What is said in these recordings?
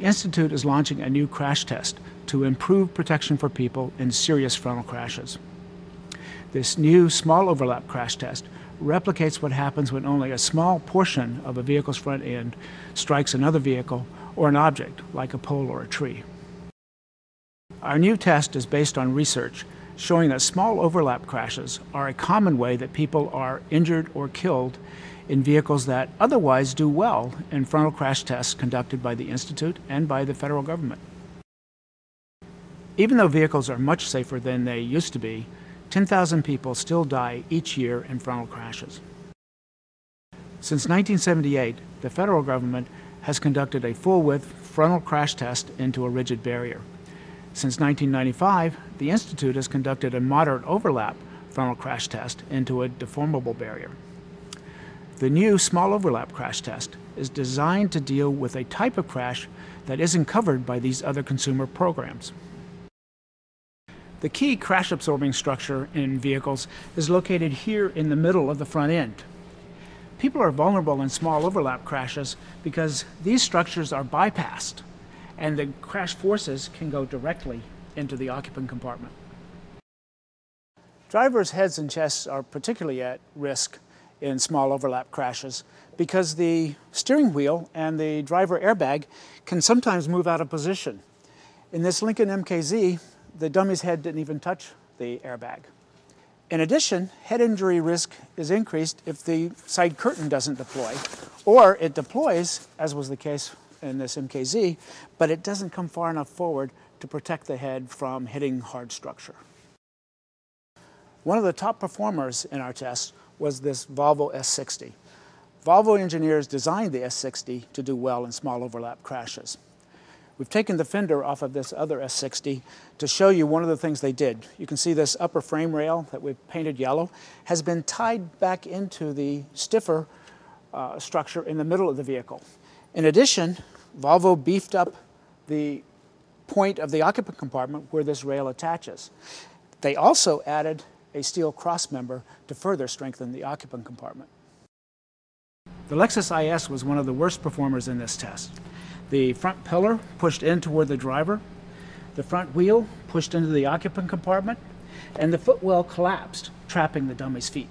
Institute is launching a new crash test to improve protection for people in serious frontal crashes. This new small overlap crash test replicates what happens when only a small portion of a vehicle's front end strikes another vehicle or an object, like a pole or a tree. Our new test is based on research showing that small overlap crashes are a common way that people are injured or killed in vehicles that otherwise do well in frontal crash tests conducted by the Institute and by the federal government. Even though vehicles are much safer than they used to be, 10,000 people still die each year in frontal crashes. Since 1978, the federal government has conducted a full-width frontal crash test into a rigid barrier. Since 1995, the Institute has conducted a moderate overlap frontal crash test into a deformable barrier. The new small overlap crash test is designed to deal with a type of crash that isn't covered by these other consumer programs. The key crash-absorbing structure in vehicles is located here in the middle of the front end. People are vulnerable in small overlap crashes because these structures are bypassed and the crash forces can go directly into the occupant compartment. Drivers' heads and chests are particularly at risk in small overlap crashes because the steering wheel and the driver airbag can sometimes move out of position. In this Lincoln MKZ, the dummy's head didn't even touch the airbag. In addition, head injury risk is increased if the side curtain doesn't deploy, or it deploys, as was the case in this MKZ, but it doesn't come far enough forward to protect the head from hitting hard structure. One of the top performers in our test was this Volvo S60. Volvo engineers designed the S60 to do well in small overlap crashes. We've taken the fender off of this other S60 to show you one of the things they did. You can see this upper frame rail that we've painted yellow has been tied back into the stiffer structure in the middle of the vehicle. In addition, Volvo beefed up the point of the occupant compartment where this rail attaches. They also added a steel cross member to further strengthen the occupant compartment. The Lexus IS was one of the worst performers in this test. The front pillar pushed in toward the driver, the front wheel pushed into the occupant compartment, and the footwell collapsed, trapping the dummy's feet.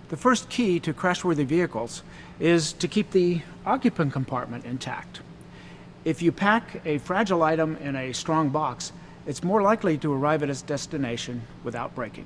The first key to crashworthy vehicles is to keep the occupant compartment intact. If you pack a fragile item in a strong box, it's more likely to arrive at its destination without breaking.